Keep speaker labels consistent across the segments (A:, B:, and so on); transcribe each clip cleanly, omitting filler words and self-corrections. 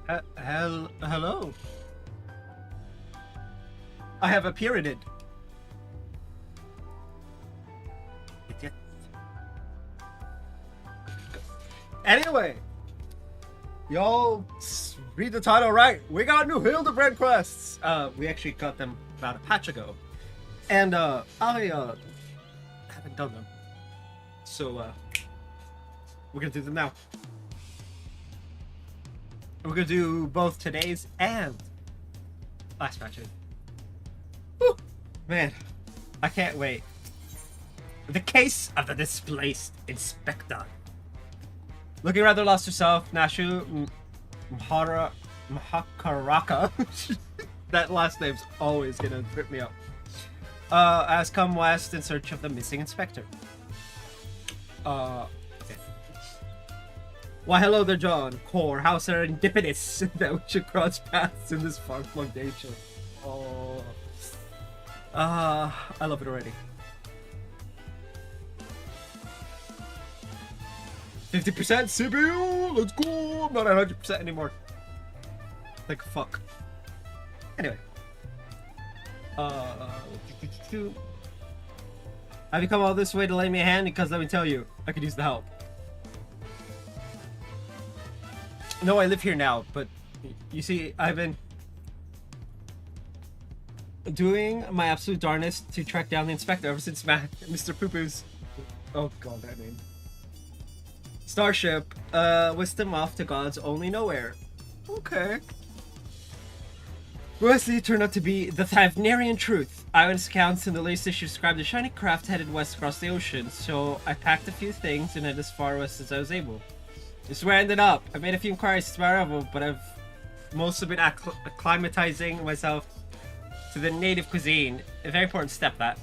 A: Hello. I have a pyramid. Anyway, y'all read the title right. We got new Hildibrand quests. We actually got them about a patch ago, and I haven't done them, so we're gonna do them now. We're gonna do both today's and last patch. Whew. Man, I can't wait. The case of the displaced inspector. Looking rather lost herself, Nashu Mahakaraka. That last name's always gonna trip me up. Has come west in search of the missing inspector. Okay. Why, hello there, John. Core, how serendipitous that we should cross paths in this far-flung nation. Oh. I love it already. 50% CPU, let's go! I'm not 100% anymore. Like, fuck. Anyway. Have you come all this way to lend me a hand? Because let me tell you, I could use the help. No, I live here now, but you see, I've been doing my absolute darnest to track down the inspector ever since Mr. Poo-Poo's... Oh god, that name. Starship, whisked him off to God's only nowhere. Okay. Wesley turned out to be the Thavnarian truth. Eyewitness accounts in the latest issue described a shiny craft headed west across the ocean, so I packed a few things and headed as far west as I was able. This is where I ended up. I made a few inquiries to my arrival, but I've mostly been acclimatizing myself to the native cuisine. A very important step, that.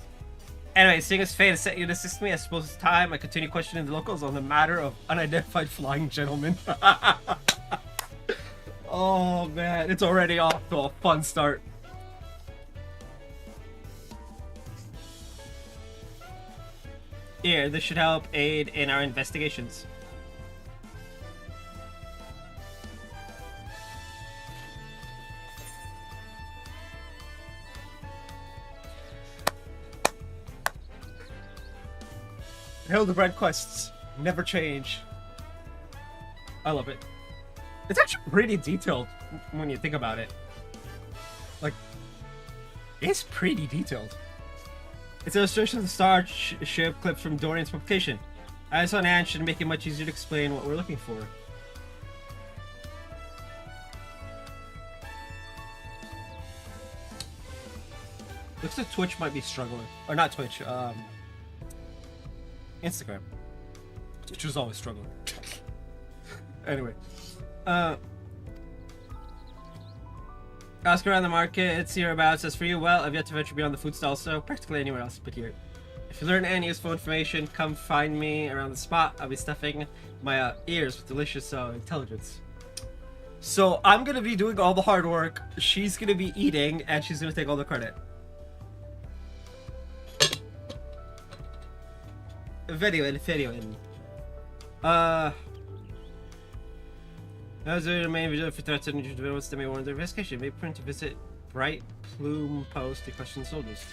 A: Anyway, seeing as fate has set you to assist me, I suppose it's time I continue questioning the locals on the matter of unidentified flying gentlemen. Oh man, it's already off to a fun start. Here, this should help aid in our investigations. Hildibrand quests never change. I love it. It's actually pretty detailed when you think about it. Like, it's pretty detailed. It's an illustration of the starship clipped from Dorian's publication. Eyes on hand should make it much easier to explain what we're looking for. Looks like Twitch might be struggling. Or not Twitch, Instagram. Twitch was always struggling. Anyway. Ask around the market, it's hereabouts. As for you, well, I've yet to venture beyond the food stall, so practically anywhere else but here. If you learn any useful information, come find me around the spot. I'll be stuffing my ears with delicious intelligence. So I'm gonna be doing all the hard work, she's gonna be eating, and she's gonna take all the credit. Very well. As the main video for threats and developments that may warrant their investigation, may print to visit Bright Plume Post to question soldiers.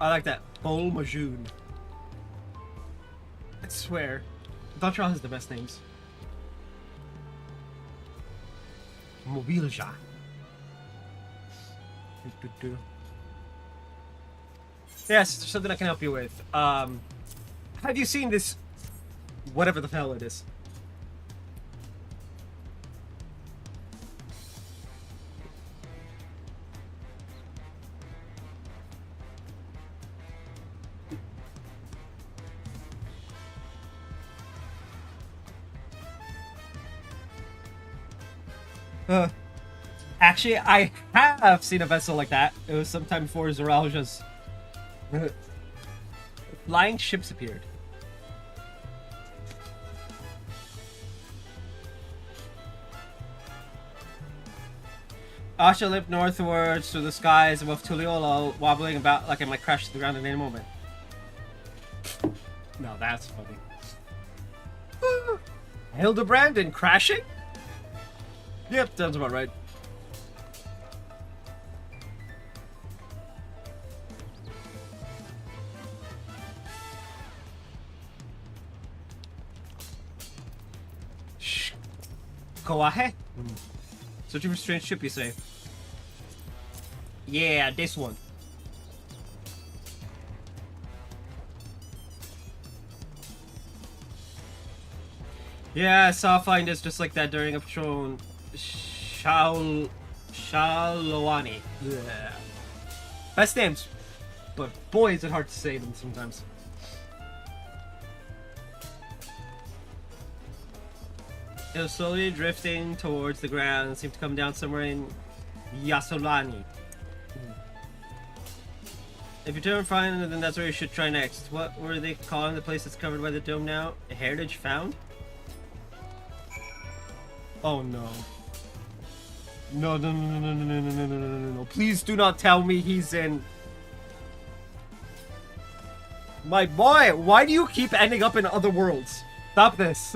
A: I like that. Bol Majoon. I swear. Dawntrail has the best names. Mobilja. Yes, there's something I can help you with. Have you seen this? Whatever the hell it is. Actually, I have seen a vessel like that. It was sometime before Zoralja's. Flying ships appeared. Asha limped northwards through the skies above Tuliolo, wobbling about like it might crash to the ground at any moment. No, that's funny. Hildibrand and crashing? Yep, sounds about right. Shh. Kowahe? Searching for strange ship, you say? Yeah, this one. Yeah, I saw finders just like that during a patrol in Shalowani. Yeah. Best names, but boy is it hard to say them sometimes. It was slowly drifting towards the ground and seemed to come down somewhere in Yasolani. If you turn fine, then that's where you should try next. What were they calling the place that's covered by the dome now? A heritage found? Oh no. No, no, no, no, no, no, no, no, no, no, no, no. Please do not tell me he's in... My boy, why do you keep ending up in other worlds? Stop this.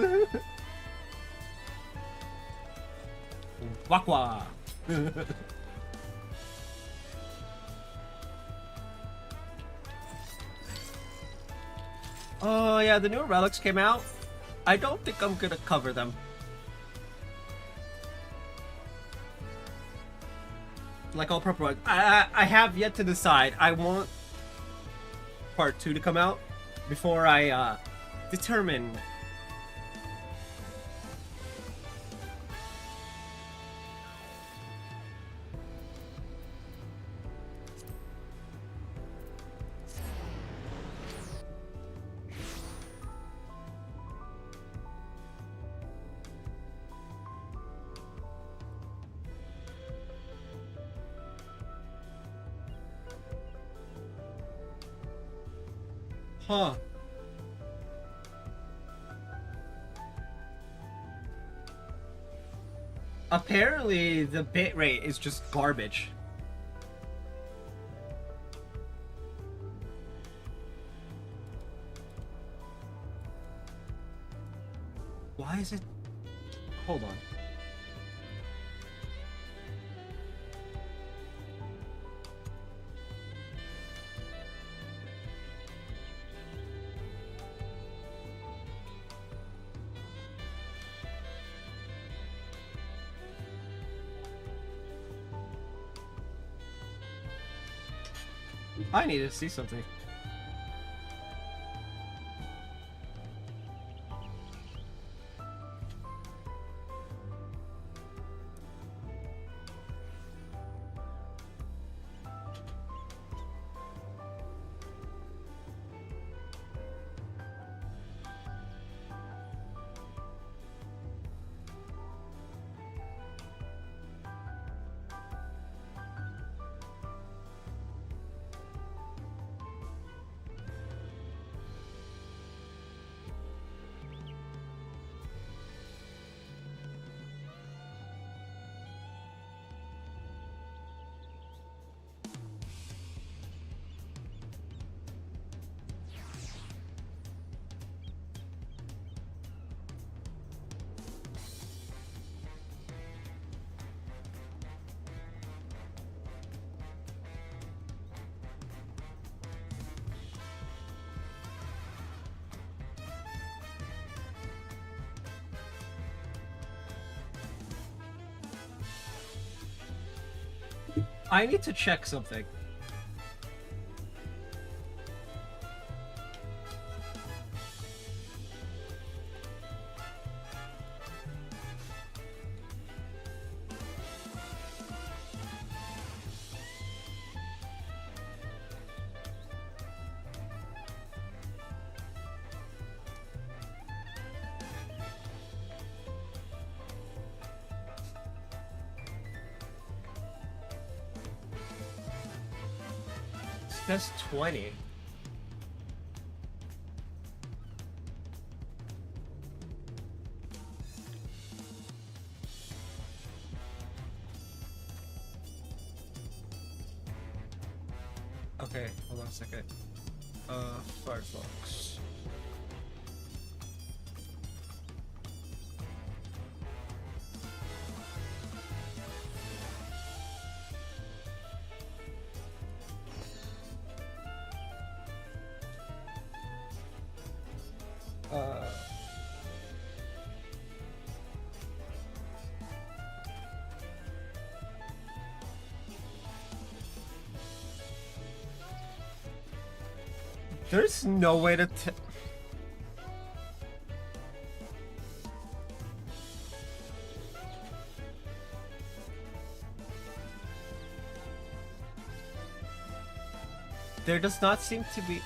A: Wakwa. Oh yeah, the newer relics came out. I don't think I'm gonna cover them. Like all proper ones. I have yet to decide. I want part 2 to come out before I determine. Huh. Apparently, the bitrate is just garbage. Why is it... Hold on. I need to see something. I need to check something. That's 20. Okay, hold on a second. Firefox. There's no way to there does not seem to be.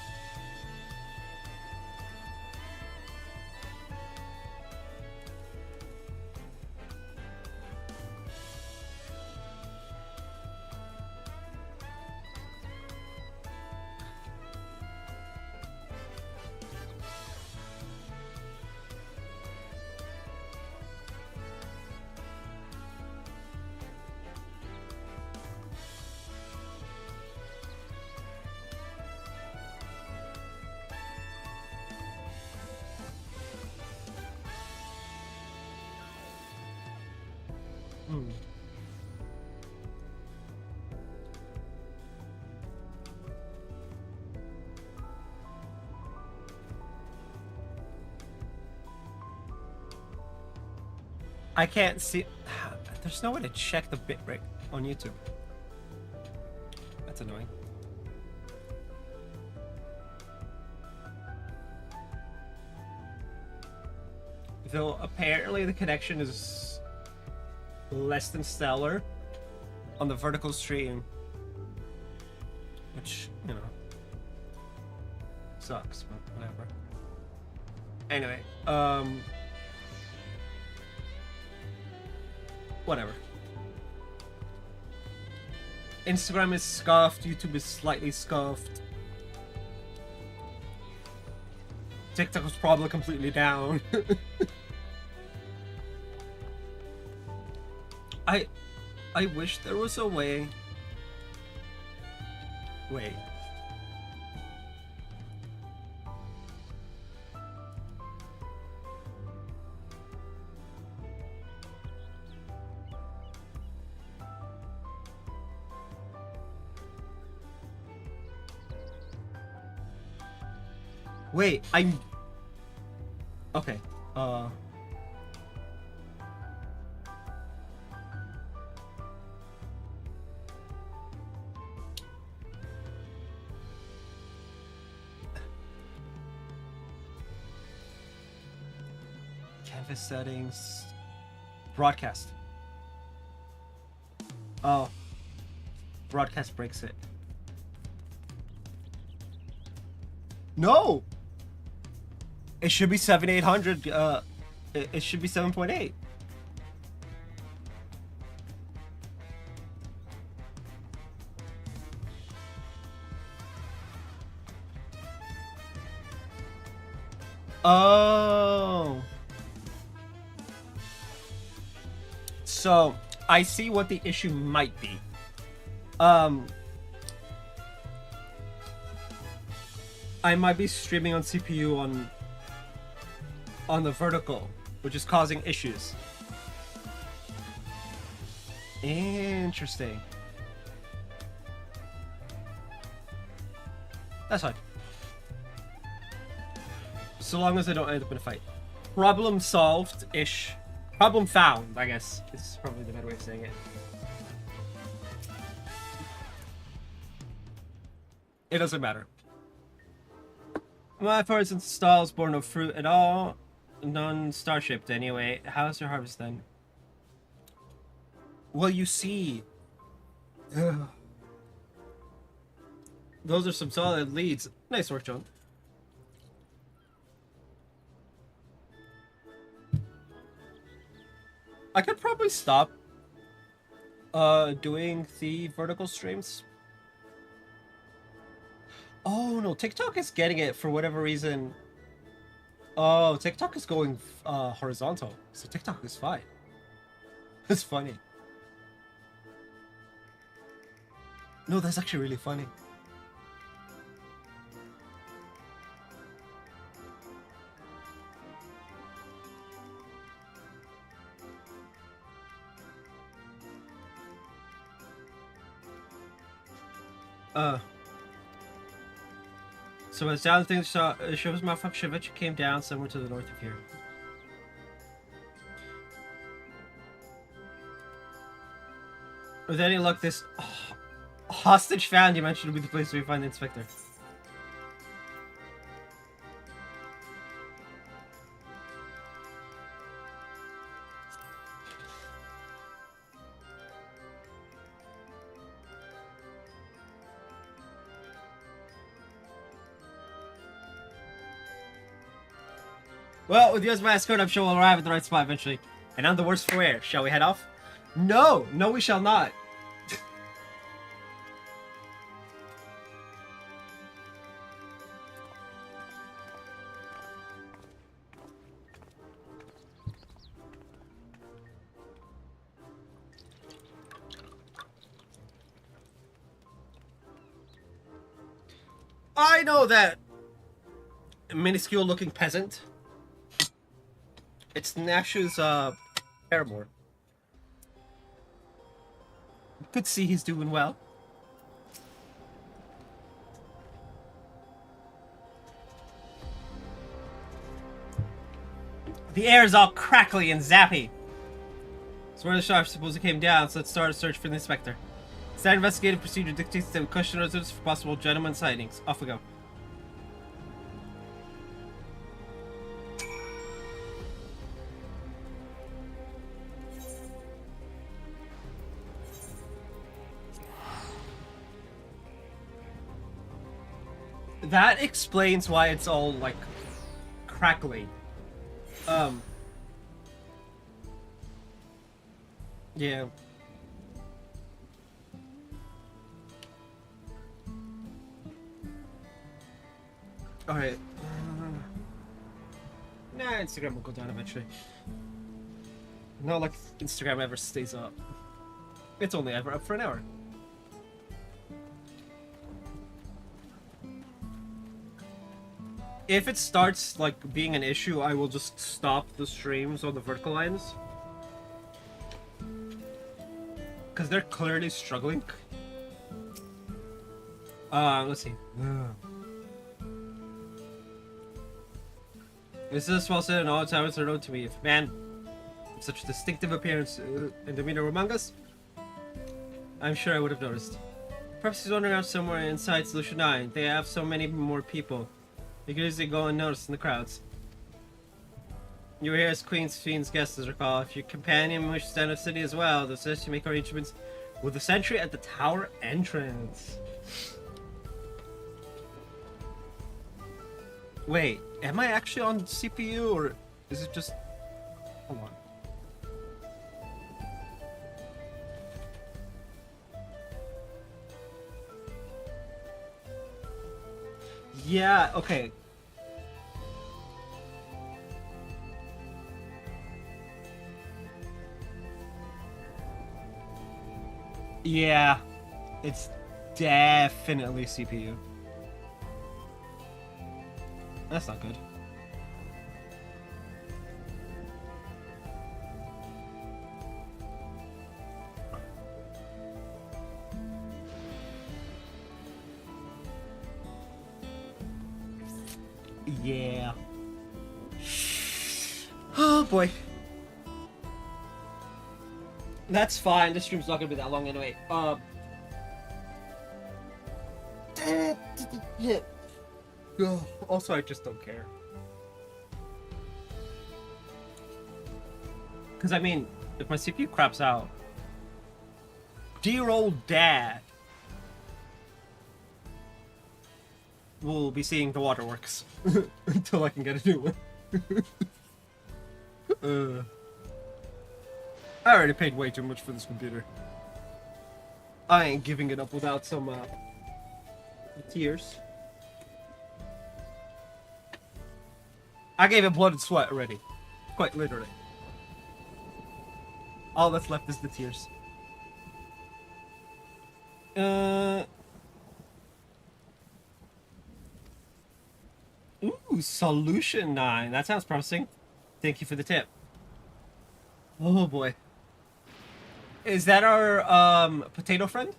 A: I can't see. There's no way to check the bitrate on YouTube. That's annoying. Though apparently the connection is less than stellar on the vertical stream, which, you know, sucks, but whatever. Anyway, whatever. Instagram is scuffed, YouTube is slightly scuffed. TikTok was probably completely down. I wish there was a way. Wait. Wait, I'm... Okay, Canvas settings... Broadcast. Oh. Broadcast breaks it. No! It should be 7800. It should be 7.8. Oh. So I see what the issue might be. I might be streaming on CPU on the vertical, which is causing issues. Interesting. That's fine. So long as I don't end up in a fight. Problem solved-ish. Problem found, I guess. Is probably the better way of saying it. It doesn't matter. My first install is born no fruit at all. None starshipped anyway. How's your harvest then? Well, you see. Ugh. Those are some solid leads. Nice work, John. I could probably stop doing the vertical streams. Oh no, TikTok is getting it for whatever reason. Oh, TikTok is going horizontal, so TikTok is fine. It's funny. No, that's actually really funny. So as down things shows malfunction eventually came down somewhere to the north of here. With any luck, this hostage found you mentioned will be the place where we find the inspector. Well, with US mass code, I'm sure we'll arrive at the right spot eventually. And I'm the worst for wear. Shall we head off? No! No, we shall not. I know that minuscule looking peasant. It's Nash's paramour. Could see he's doing well. The air is all crackly and zappy. So where the shot suppose it came down, so let's start a search for the inspector. Standard investigative procedure dictates that we question residents for possible gentleman sightings. Off we go. That explains why it's all, like, crackly. Yeah. Alright. Nah, Instagram will go down eventually. Not like Instagram ever stays up. It's only ever up for an hour. If it starts, like, being an issue, I will just stop the streams on the vertical lines. Because they're clearly struggling. Let's see. This is well said, and all times are known to me. If man, with such distinctive appearance and demeanor among us, I'm sure I would have noticed. Perhaps he's wandering out somewhere inside Solution 9. They have so many more people. You could easily go unnoticed in the crowds. You were here as Queen's guest, as recall. If your companion wishes to enter the city as well, they'll suggest you make arrangements with the sentry at the tower entrance. Wait, am I actually on CPU, or is it just... Hold on. Yeah, okay. Yeah, it's definitely CPU. That's not good. Yeah. Oh boy. That's fine. This stream's not gonna be that long anyway. Also, I just don't care. Because, I mean, if my CPU craps out, dear old dad will be seeing the waterworks until I can get a new one. I already paid way too much for this computer. I ain't giving it up without some tears. I gave it blood and sweat already. Quite literally. All that's left is the tears. Ooh, solution 9. That sounds promising. Thank you for the tip. Oh boy. Is that our potato friend?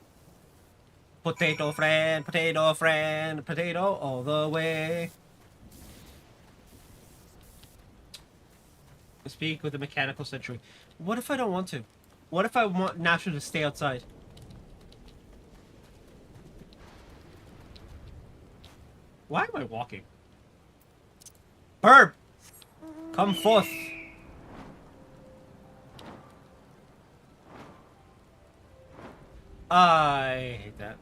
A: Potato friend, potato all the way. Speak with a mechanical century. What if I don't want to? What if I want Nashua to stay outside? Why am I walking? Herb! Come forth! I hate that.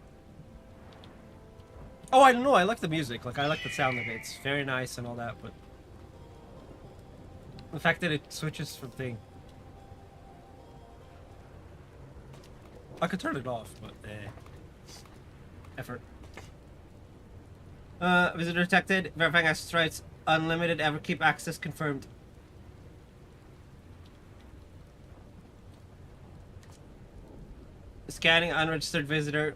A: Oh, I don't know. I like the music. Like, I like the sound of it. It's very nice and all that, but... the fact that it switches from thing. I could turn it off, but effort. Visitor detected. Verifying access rights. Unlimited. Ever keep access confirmed. Scanning unregistered visitor.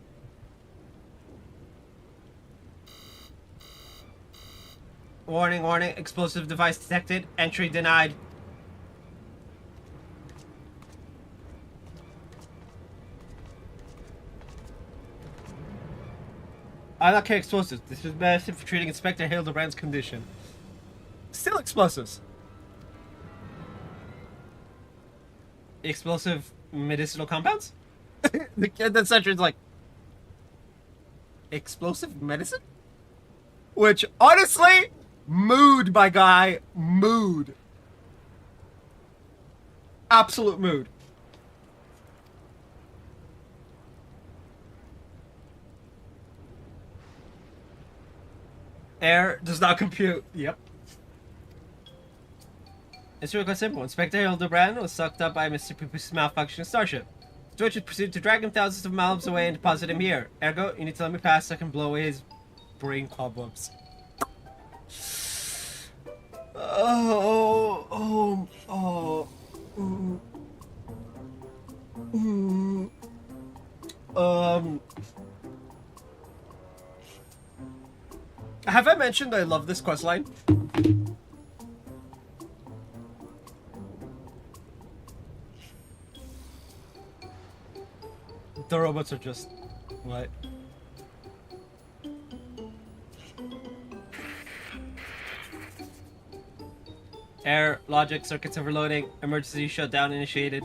A: Warning, warning. Explosive device detected. Entry denied. I'm not carrying explosives. This is medicine for treating Inspector Hildibrand's condition. Still explosives. Explosive medicinal compounds? The kid that Century's like... explosive medicine? Which, honestly... mood, my guy. Mood. Absolute mood. Air does not compute. Yep. It's really quite simple. Inspector Hildibrand was sucked up by Mr. Poopy's malfunctioning starship. George proceeded to drag him thousands of miles away and deposit him here. Ergo, you need to let me pass so I can blow away his brain cobwebs. Have I mentioned I love this questline? The robots are just... what? Error, logic, circuits overloading, emergency shutdown initiated.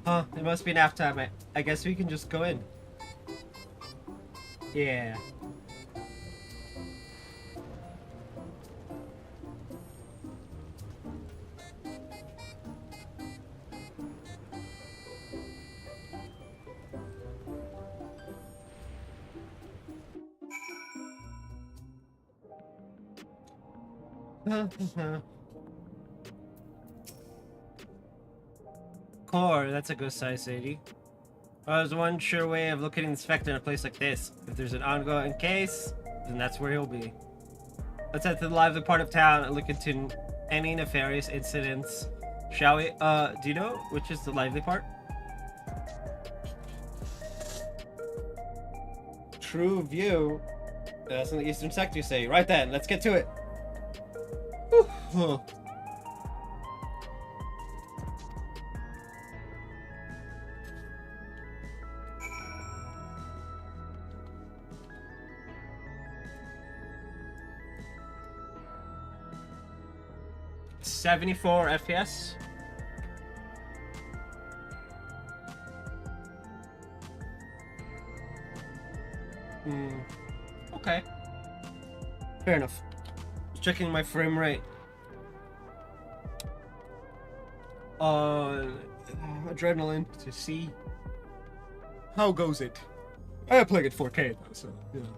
A: Huh, it must be nap time. I guess we can just go in. Yeah. Core, that's a good size 80. There's one sure way of locating the Inspector in a place like this. If there's an ongoing case, then that's where he'll be. Let's head to the lively part of town and look into any nefarious incidents. Shall we? Do you know which is the lively part? True view. That's in the eastern sector, you say. Right then, let's get to it. Whew. 74 FPS. Okay. Fair enough. Just checking my frame rate. Adrenaline to see how goes it. I play it 4K though, so you know.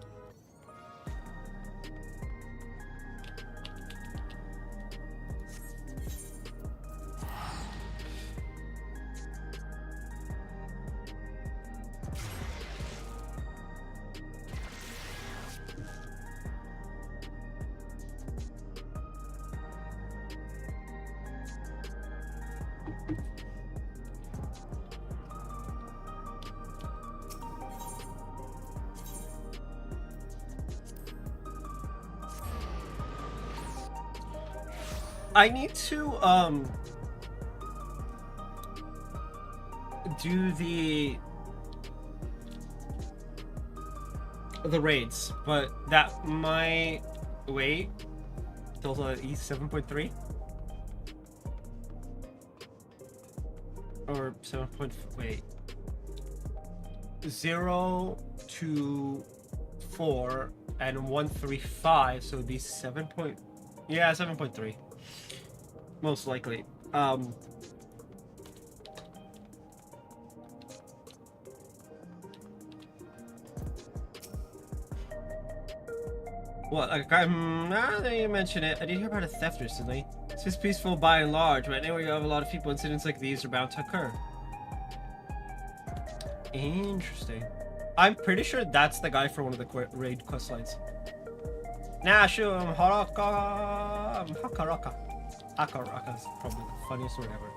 A: I need to do the raids, but that might wait till E7.3 or 7. Wait, 0 to 4 and 135, so it'd be 7. Yeah, 7.3 most likely. Well, now that you mention it, I did hear about a theft recently. It's just peaceful by and large, but anyway, you have a lot of people, incidents like these are bound to occur. Interesting. I'm pretty sure that's the guy for one of the raid quest lines. Nashum Haraka Hakaraka. Hakaraka is probably the funniest word ever.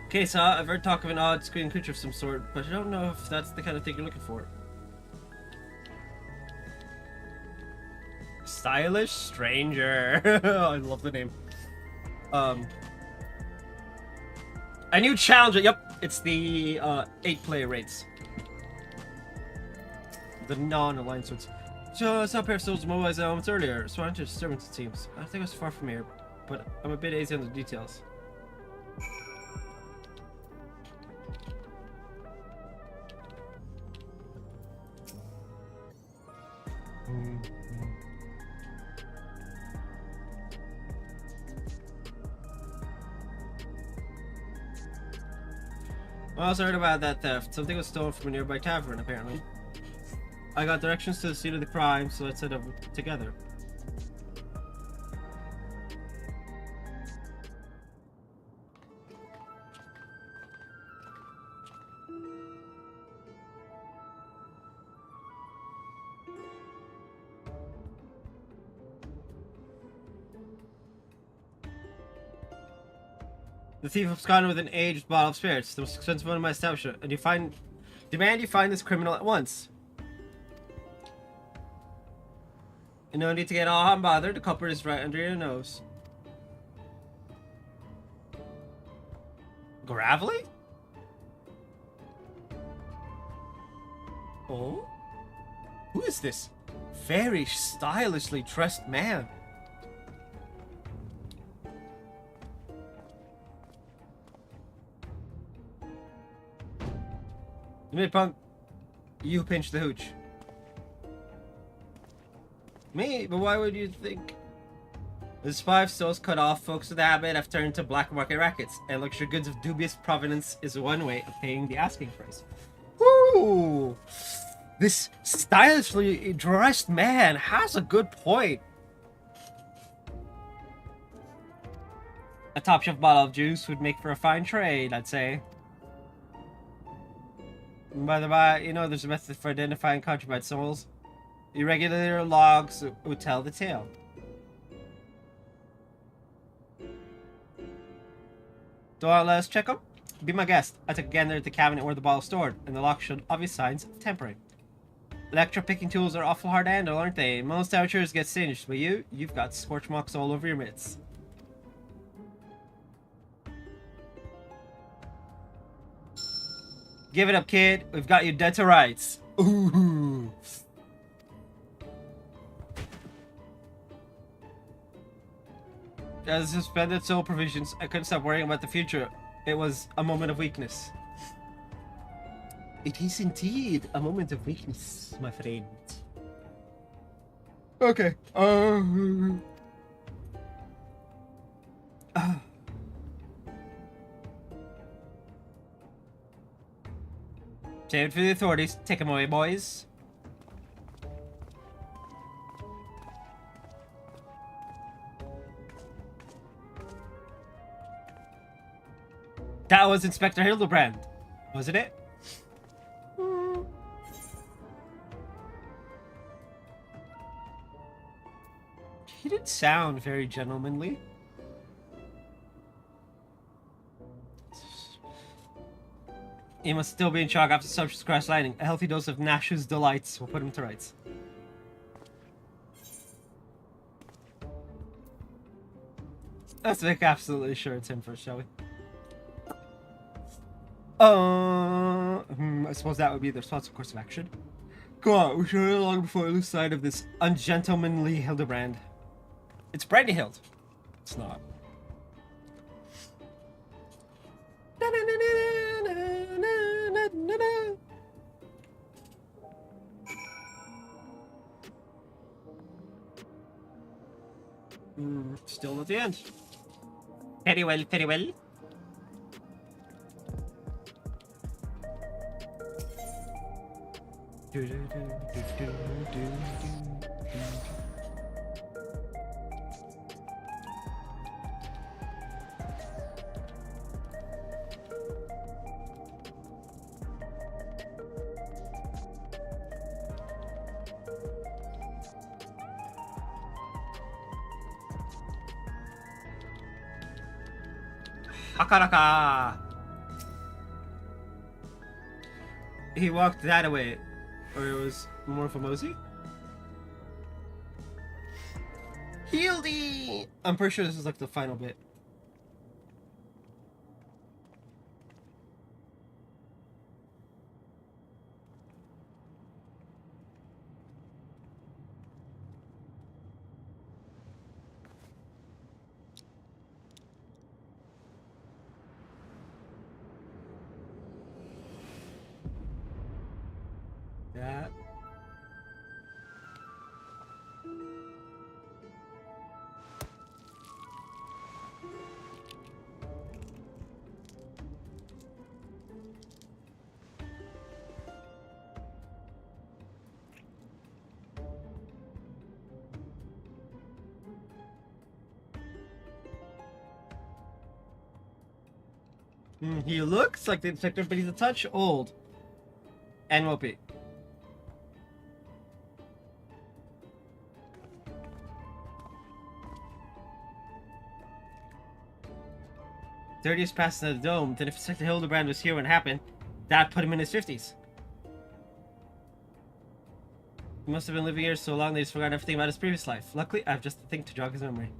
A: Okay, so I've heard talk of an odd screen creature of some sort, but I don't know if that's the kind of thing you're looking for. Stylish Stranger. I love the name. A new challenger. Yep, it's the 8-player raids. The non-alliance ones. So I saw a pair of souls mobilized moments earlier, so I entered disturbance it seems. I think it was far from here, but I'm a bit hazy on the details. I also heard about that theft. Something was stolen from a nearby tavern, apparently. I got directions to the scene of the crime, so let's head over together. The thief absconded with an aged bottle of spirits, the most expensive one in my establishment, and demand you find this criminal at once. And no need to get all unbothered, the culprit is right under your nose. Gravelly? Oh? Who is this very stylishly dressed man? Mid-punk, you pinch the hooch. Me? But why would you think? As 5 souls cut off, folks with the habit have turned to black market rackets, and luxury goods of dubious provenance is one way of paying the asking price. Woo! This stylishly dressed man has a good point. A top shelf bottle of juice would make for a fine trade, I'd say. By the way, you know there's a method for identifying contraband souls. Irregular logs would tell the tale. Don't let us check them? Be my guest. I took a gander at the cabinet where the bottle is stored, and the lock showed obvious signs of tampering. Electro picking tools are awful hard to handle, aren't they? Most amateurs get singed, but you've got scorch marks all over your mitts. Give it up, kid. We've got you dead to rights. Ooh. As suspended soul provisions, I couldn't stop worrying about the future. It was a moment of weakness. It is indeed a moment of weakness, my friend. Okay. Save it for the authorities. Take them away, boys. That was Inspector Hildibrand, wasn't it? He didn't sound very gentlemanly. He must still be in shock after such crash landing. A healthy dose of Nash's delights will put him to rights. Let's make absolutely sure it's him first, shall we? I suppose that would be the responsible course of action. Go on, we should hurry along before we lose sight of this ungentlemanly Hildibrand. It's Brandy Hild. It's not. Still not the end. Very well, very well. Hakaraka! He walked that away. Or it was more of a mosey? Hildy! I'm pretty sure this is like the final bit. That. He looks like the detective, but he's a touch old. And mopey. "30 years past in the dome. Then if Inspector Hildibrand was here when it happened, that put him in his 50s. He must have been living here so long that he's forgotten everything about his previous life. Luckily, I have just the thing to jog his memory."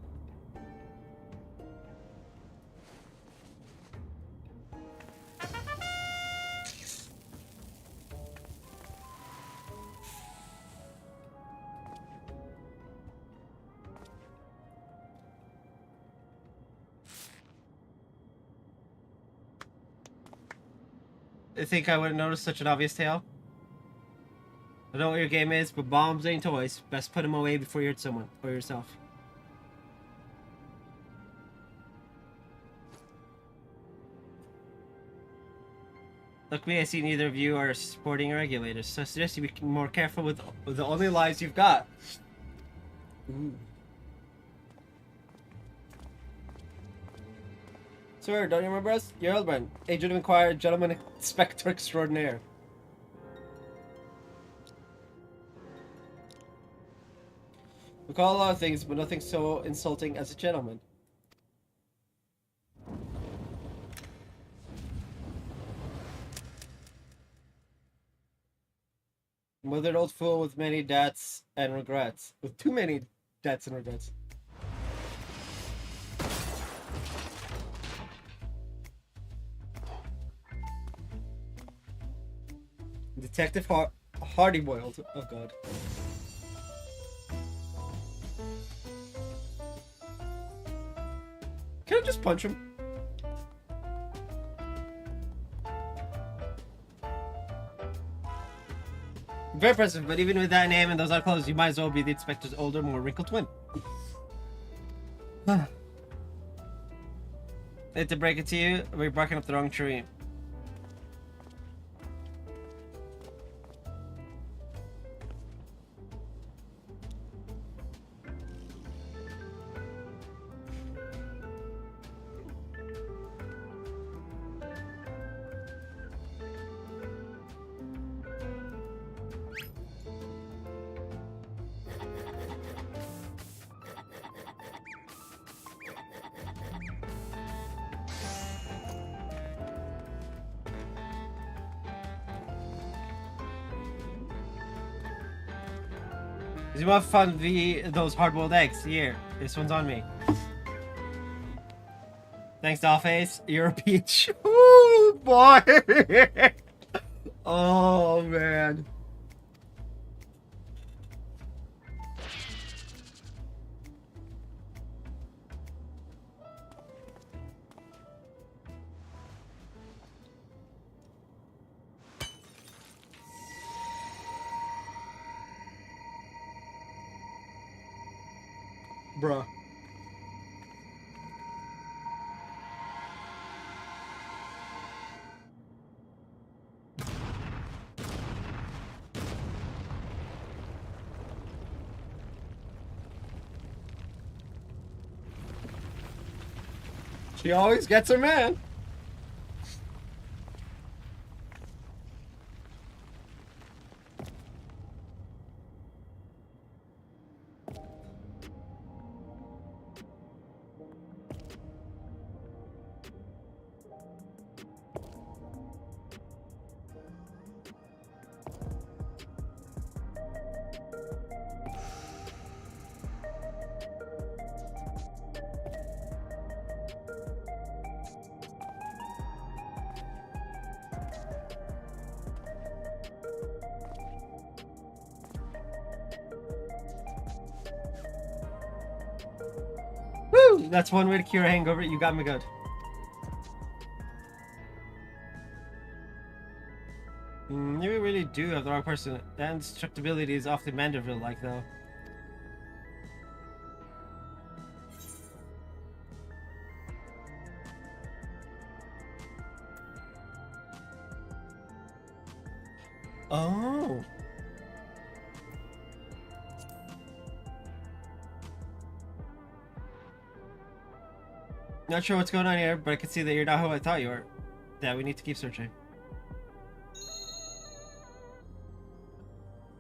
A: I think I would have noticed such an obvious tale. I don't know what your game is, but bombs ain't toys. Best put them away before you hurt someone or yourself. Luckily, I see neither of you are sporting regulators, so I suggest you be more careful with the only lives you've got. Ooh. Sir, don't you remember us? You're Hildibrand, agent of inquiry, gentleman inspector extraordinaire. We call a lot of things, but nothing so insulting as a gentleman. Withered old fool with many debts and regrets. With too many debts and regrets. Detective Hardy-boiled. Oh god. Can I just punch him? Very impressive, but even with that name and those odd clothes, you might as well be the inspector's older, more wrinkled twin. I hate to break it to you, but you're barking up the wrong tree. You want to fund those hard-boiled eggs? Here, this one's on me. Thanks, Dollface. You're a peach. Ooh, boy. Oh, man. Bruh. She always gets her man. Woo! That's one way to cure a hangover. You got me good. You really do have the wrong person. That indestructibility is awfully Manderville-like, though. Oh. Not sure what's going on here, but I can see that you're not who I thought you were. Yeah, we need to keep searching.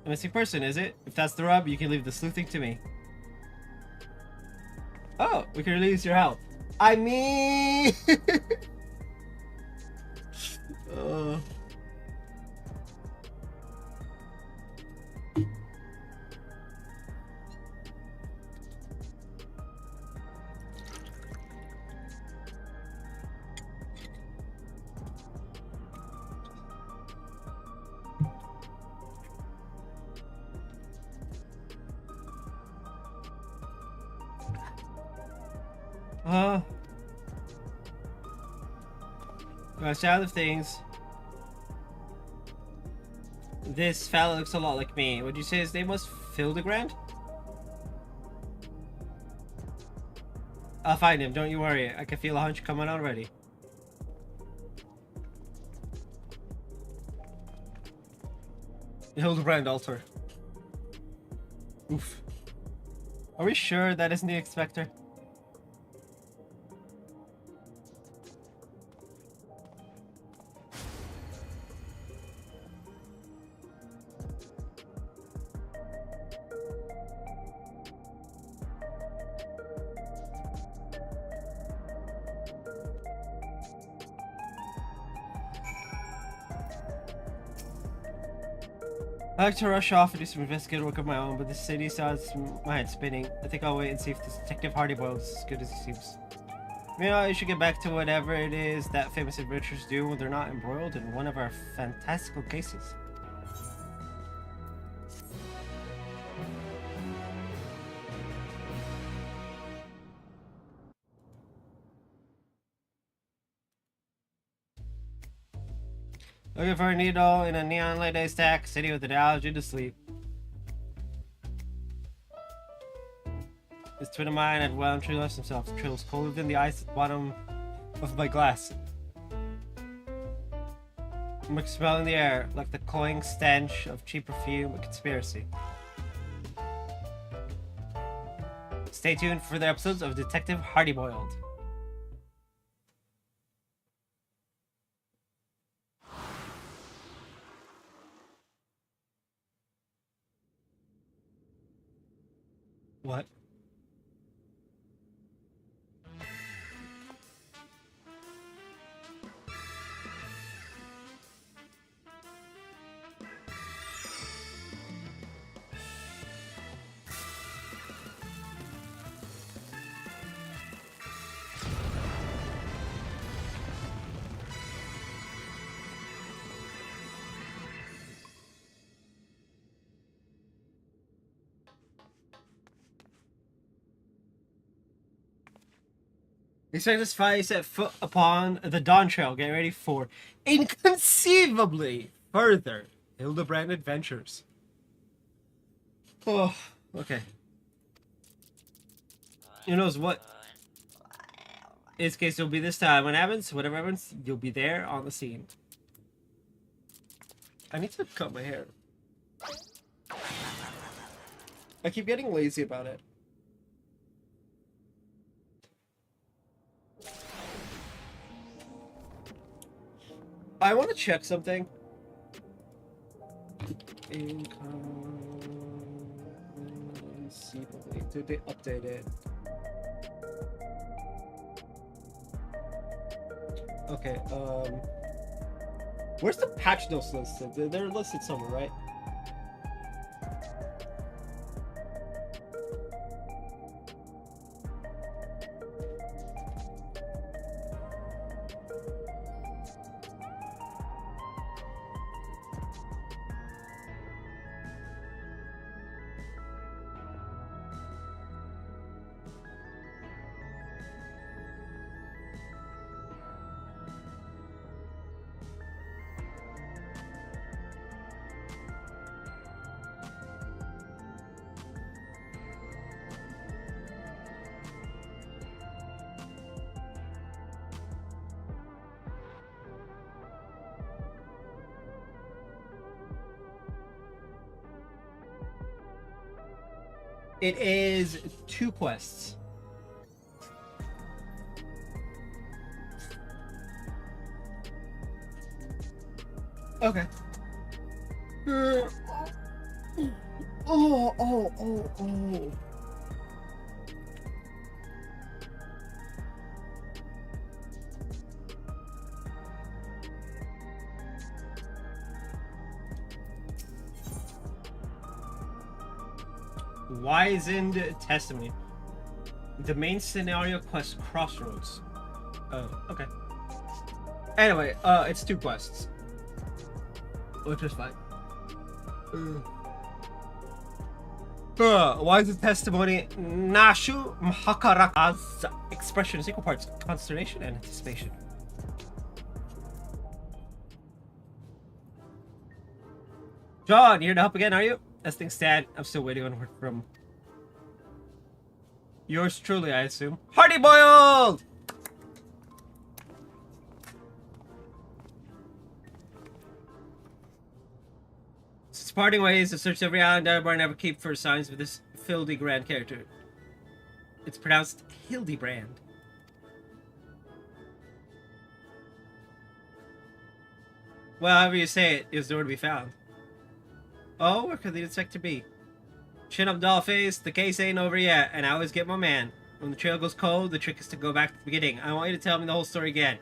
A: A missing person, is it? If that's the rub, you can leave the sleuthing to me. Oh, we can release your help. I mean... Out of things. This fella looks a lot like me. Would you say his name was Hildibrand? I'll find him, don't you worry. I can feel a hunch coming on already. Hildibrand altar. Oof. Are we sure that isn't the Expector? I like to rush off and do some investigative work of my own, but the city starts my head spinning. I think I'll wait and see if this Detective Hardyboyle is as good as he seems. Meanwhile, you should get back to whatever it is that famous adventurers do when they're not embroiled in one of our fantastical cases. Looking for a needle in a neon light stack, city with an allergy to sleep. This twin of mine had well and truly lost himself. The trail was colder than the ice at the bottom of my glass. I'm smelling the air, like the cloying stench of cheap perfume and conspiracy. Stay tuned for the episodes of Detective Hardyboiled. What? Expect this fight set foot upon the Dawntrail. Get ready for inconceivably further Hildibrand adventures. Oh, okay. Who knows what? In this case, it'll be this time. When it happens, whatever happens, you'll be there on the scene. I need to cut my hair. I keep getting lazy about it. I want to check something. Inconceivably. Did they update it? Okay, where's the patch notes listed? They're listed somewhere, right? It is 2 quests. Okay. Oh. Wizened Testimony. The main scenario quest Crossroads. Oh, okay. Anyway, it's 2 quests. Which is fine. Wizened Testimony. Nashu Mhakaraka's expression is equal parts consternation and anticipation. John, you're here to help again, are you? As things stand, I'm still waiting on word from yours truly, I assume. Hardy boiled! Since parting ways, I've searched every island, bar, and never keep for signs of this Hildibrand character. It's pronounced Hildibrand. Well, however you say it, is nowhere to be found. Oh, where could they expect to be? Chin up, doll face. The case ain't over yet, and I always get my man. When the trail goes cold, the trick is to go back to the beginning. I want you to tell me the whole story again,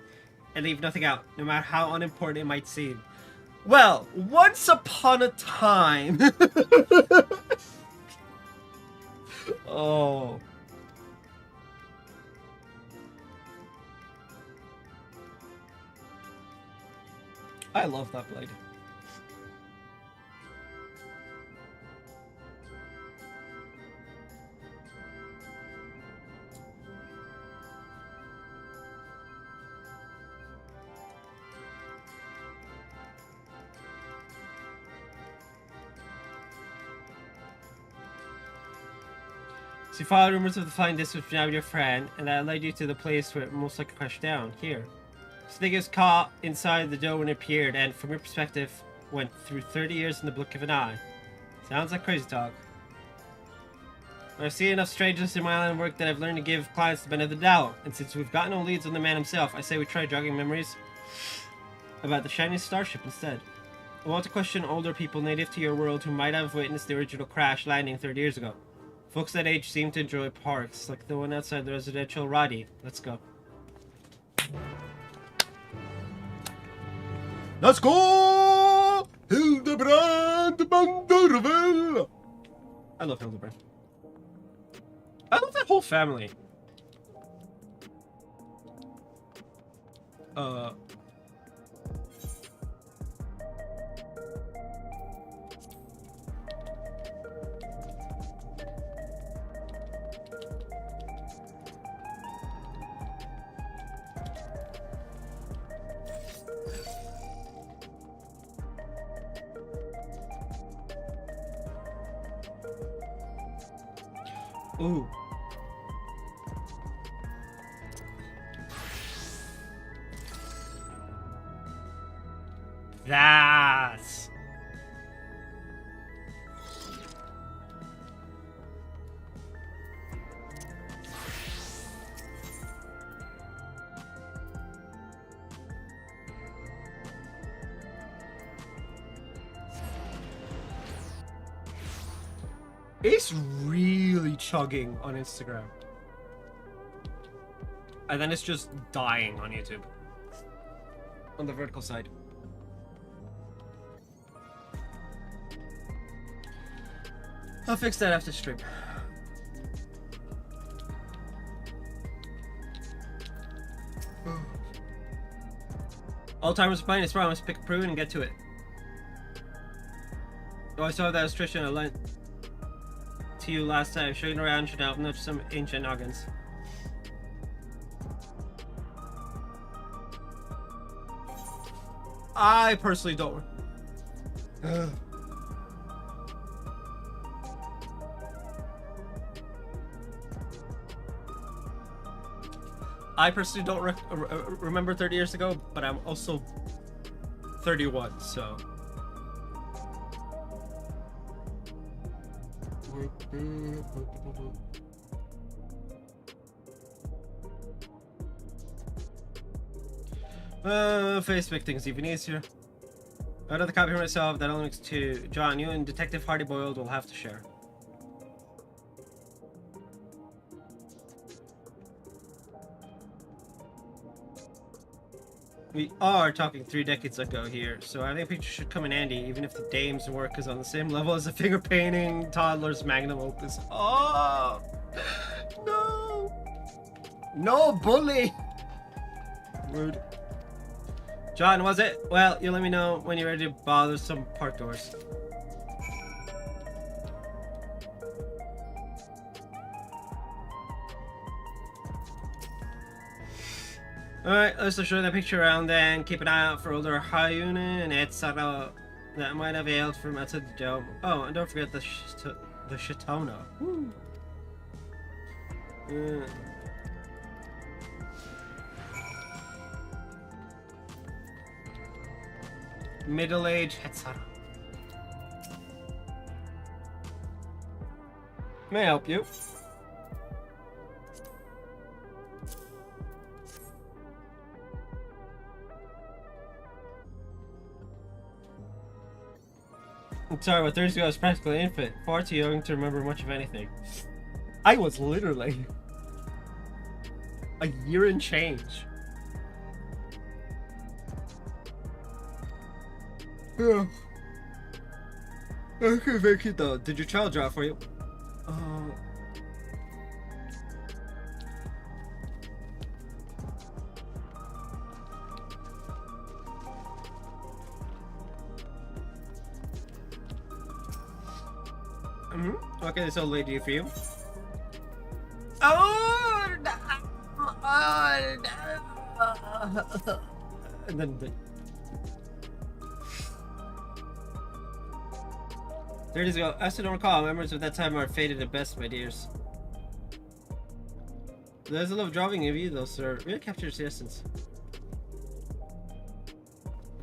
A: and leave nothing out, no matter how unimportant it might seem. Well, once upon a time... Oh. I love that blade. So you followed rumors of the flying disc with your friend, and that led you to the place where it most likely crashed down, here. Snake was caught inside the door when it appeared, and from your perspective, went through 30 years in the blink of an eye. Sounds like crazy talk. But I've seen enough strangeness in my line of work that I've learned to give clients the benefit of the doubt, and since we've got no leads on the man himself, I say we try jogging memories about the shiny starship instead. I want to question older people native to your world who might have witnessed the original crash landing 30 years ago. Folks that age seem to enjoy parks, like the one outside the residential Roddy. Let's go. Let's go! Hildibrand Banderville! I love Hildibrand. I love that whole family. Ooh. That's... It's really chugging on Instagram. And then it's just dying on YouTube. On the vertical side. I'll fix that after stream. All timers playing this promise, pick a prune and get to it. Oh, I saw that restriction I lent to you last time. Showing around should help nudge some ancient noggins. I personally don't. I personally don't remember 30 years ago, but I'm also 31, so. Facebook things even easier. Out of the copy for myself, that only makes 2. John, you and Detective Hardy Boiled will have to share. We are talking 3 decades ago here, so I think a picture should come in handy, even if the dame's work is on the same level as a finger painting toddler's magnum opus. Oh! No! No bully! Rude. John, was it? Well, you let me know when you're ready to bother some park doors. Alright, let's just show that picture around then. Keep an eye out for older Hyuna and etc. that might have hailed from outside the dome. Oh, and don't forget the Shitona. Woo. Middle-aged Hetsara. May I help you? I'm sorry, but 30 years ago I was practically an infant, far too young to remember much of anything. I was literally a year and change. Yeah. I can make it though. Did your child draw for you? What can this old lady do for you? And then the 30 years ago, I still don't recall. Memories of that time are faded at best, my dears. There's a lot of drawing of you though, sir. Really captures the essence.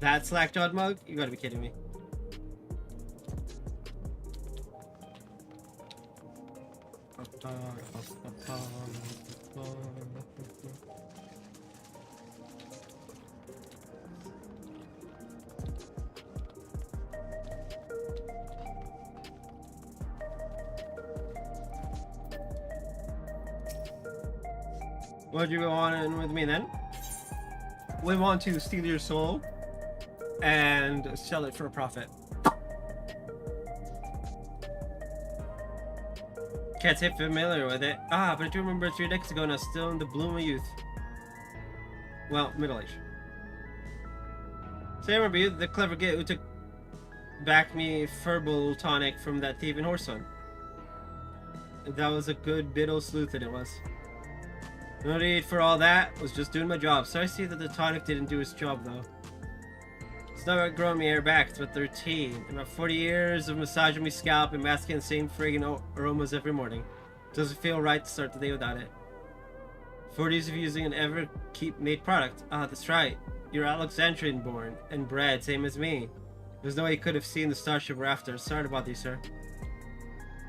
A: That slack-jawed mug? You gotta be kidding me. What do you want with me then? We want to steal your soul and sell it for a profit. Can't say familiar with it. Ah, but I do remember 3 decades ago now, still in the bloom of youth. Well, middle age. So I remember you, the clever git who took back me furball tonic from that thieving horse son. That was a good bit old sleuthing it was. No need for all that, was just doing my job. So I see that the tonic didn't do its job though. It's not about growing me hair back, it's about 13. And about 40 years of massaging my scalp and masking the same friggin' aromas every morning. Doesn't feel right to start the day without it. 40 years of using an ever-keep-made product. Ah, that's right. You're Alexandrian born and bred, same as me. There's no way you could have seen the starship we're after. Sorry to bother you, sir.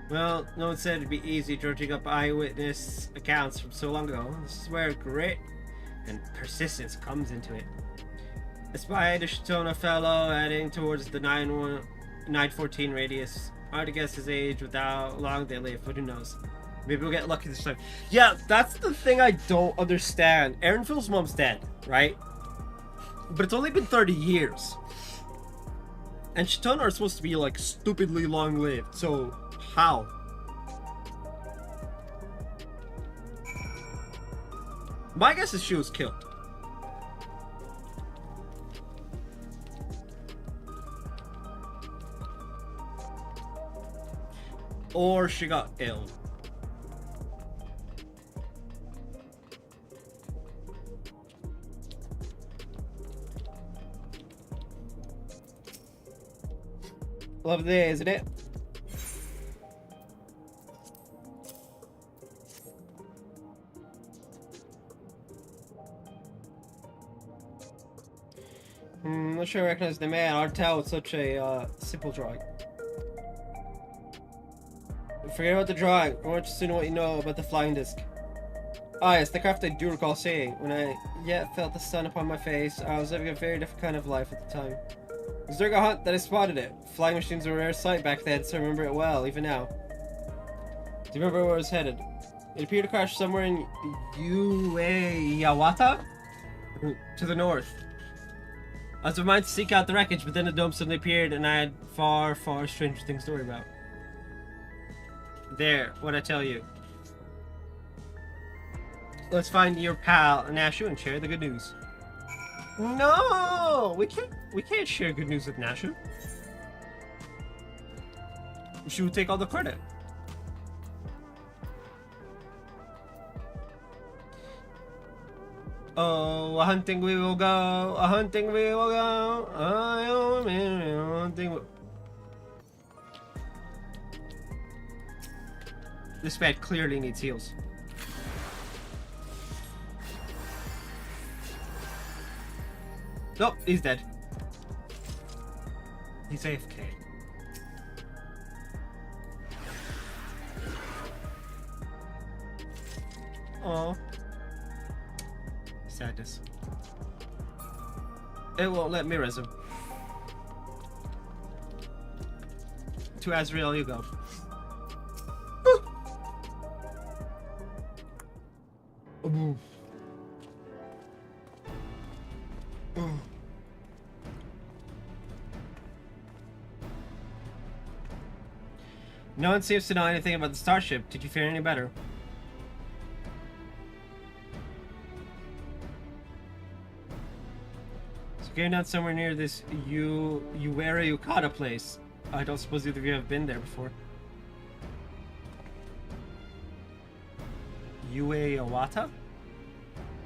A: Well, no one said it'd be easy dredging up eyewitness accounts from so long ago. This is where grit and persistence comes into it. I spied a Shatona fellow heading towards the 914 radius. Hard to guess his age without how long they live, but who knows? Maybe we'll get lucky this time. Yeah, that's the thing I don't understand. Aaron Phil's mom's dead, right? But it's only been 30 years. And Shatona are supposed to be like stupidly long-lived, so how? My guess is she was killed. Or she got ill. Lovely day, isn't it? Not sure I recognize the man. Hard to tell with such a simple drawing. Forget about the drawing. I want you to know what you know about the flying disc. Ah, yes, the craft I do recall seeing. When I yet felt the sun upon my face, I was living a very different kind of life at the time. It was during a hunt that I spotted it. Flying machines were a rare sight back then, so I remember it well, even now. Do you remember where I was headed? It appeared to crash somewhere in Ueyawata? To the north. I was reminded to seek out the wreckage, but then the dome suddenly appeared and I had far, far stranger things to worry about. There, what'd I tell you? Let's find your pal, Nashu, and share the good news. No! We can't share good news with Nashu. She would take all the credit. Oh, a hunting we will go, a hunting we will go, a hunting. This man clearly needs heals. Nope, he's dead. He's AFK. Oh. Sadness. It won't let me res him. To Azrael you go. Ooh. Ooh. No one seems to know anything about the starship. Did you feel any better? So getting down somewhere near this Yukata place. I don't suppose either of you have been there before. Ueyawata?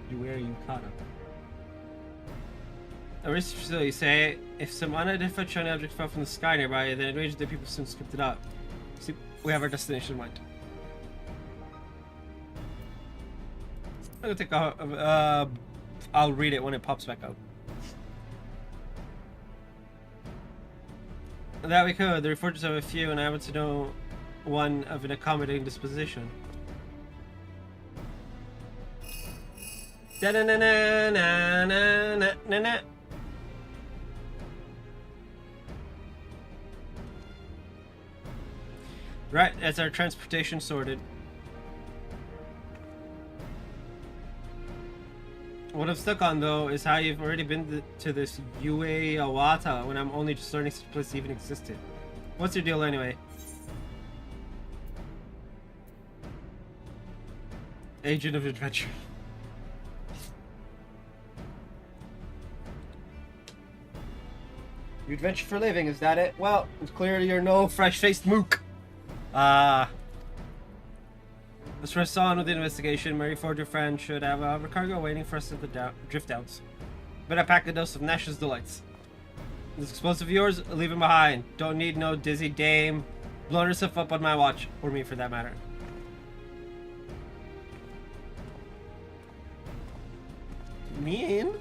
A: Yukata. A research facility say if some unidentified shiny object fell from the sky nearby, then it ranged that people soon scooped it up. See, we have our destination in mind. I'm gonna take a I'll read it when it pops back up. That we could. The reporters have a few, and I happen to know one of an accommodating disposition. Da na na na na na na na. Right, that's our transportation sorted. What I'm stuck on though is how you've already been to this Ueyawata when I'm only just learning such a place even existed. What's your deal anyway? Agent of Adventure. You adventure for a living, is that it? Well, it's clear you're no fresh-faced mook. Let's press on with the investigation. Mary Ford, your friend, should have a cargo waiting for us at the drift outs. Better pack a dose of Nash's delights. This explosive of yours, leave him behind. Don't need no dizzy dame blowing herself up on my watch, or me for that matter. me in?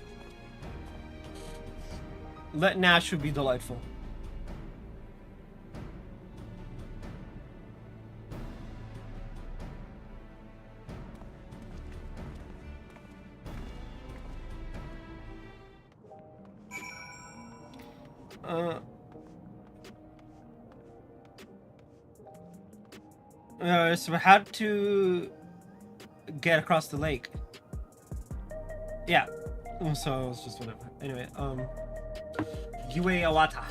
A: Let Nash would be delightful. So we had to get across the lake. Yeah. So it was just whatever. Anyway, Yue Awata.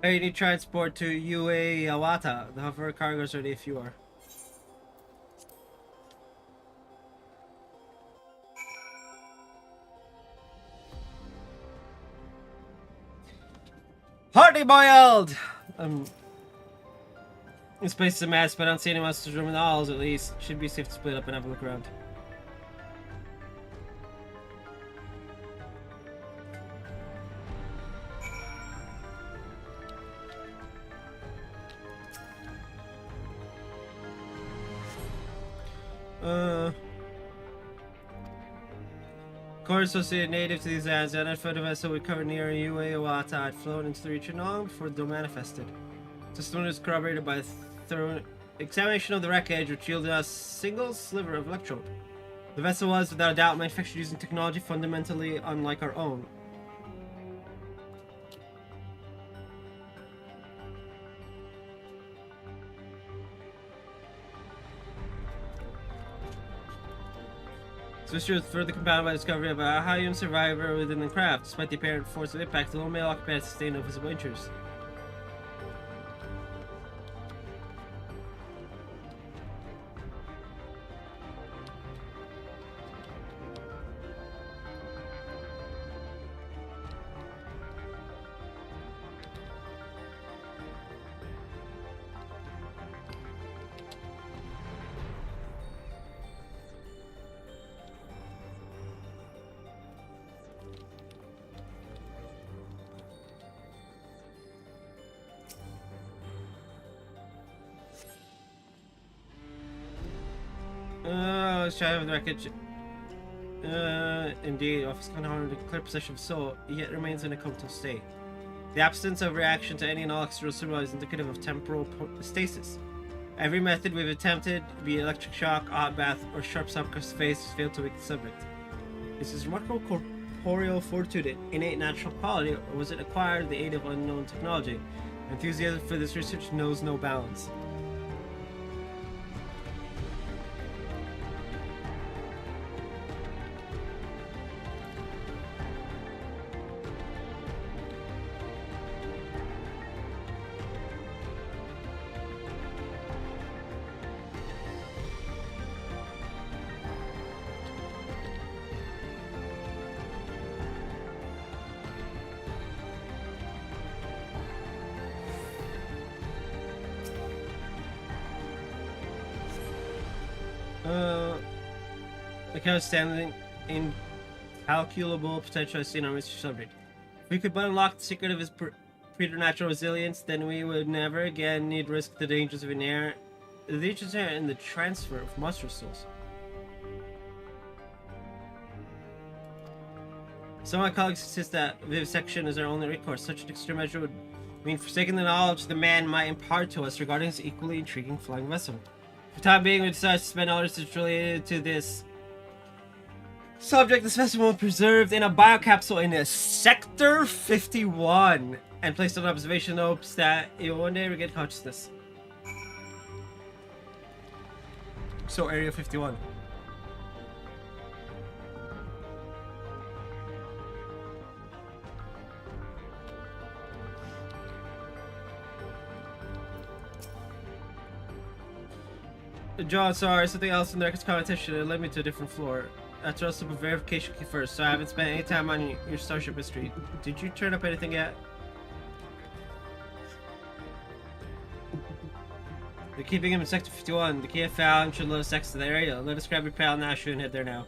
A: You need transport to Yue Awata. The hover cargo is ready if you are. Hardy boiled! This place is a mess, but I don't see anyone else's room in the halls at least. Should be safe to split up and have a look around. Core associated native to these lands, the unidentified vessel we covered near Yue Awata had flown into the region long before the manifested. Testimony was corroborated by a thorough examination of the wreckage, which yielded us a single sliver of electrode. The vessel was, without a doubt, manufactured using technology fundamentally unlike our own. So this was further compounded by the discovery of a high-end survivor within the craft. Despite the apparent force of impact, the lone male occupant sustained no visible injuries. Let's try with the wreckage. Indeed, office can harm the clear possession of soul, yet remains in a comatose state. The absence of reaction to any and all external stimuli is indicative of temporal stasis. Every method we've attempted, be it electric shock, hot bath, or sharp slap across the face, has failed to wake the subject. Is this remarkable corporeal fortitude an innate natural quality, or was it acquired with the aid of unknown technology? Enthusiasm for this research knows no bounds. The kind of standing incalculable potential I see in our research subject. If we could but unlock the secret of his preternatural resilience, then we would never again need risk the dangers of inherent in the transfer of monstrous souls. Some of my colleagues insist that vivisection is our only recourse. Such an extreme measure would mean forsaking the knowledge the man might impart to us regarding his equally intriguing flying vessel. For the time being, we decided to spend all research related to this Subject: the specimen preserved in a biocapsule in a Sector 51 and placed on observation. Hopes that it will one day regain consciousness. So Area 51. John, sorry, something else in the records caught my attention. It led me to a different floor. I trusted the verification key first, so I haven't spent any time on your Starship mystery. Did you turn up anything yet? They're keeping him in Sector 51. The key I found should let us exit the area. Let us grab your pal Nashu and head there now.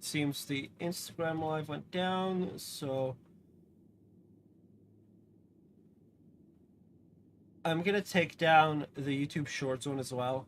A: Seems the Instagram live went down, so I'm gonna take down the YouTube Shorts one as well.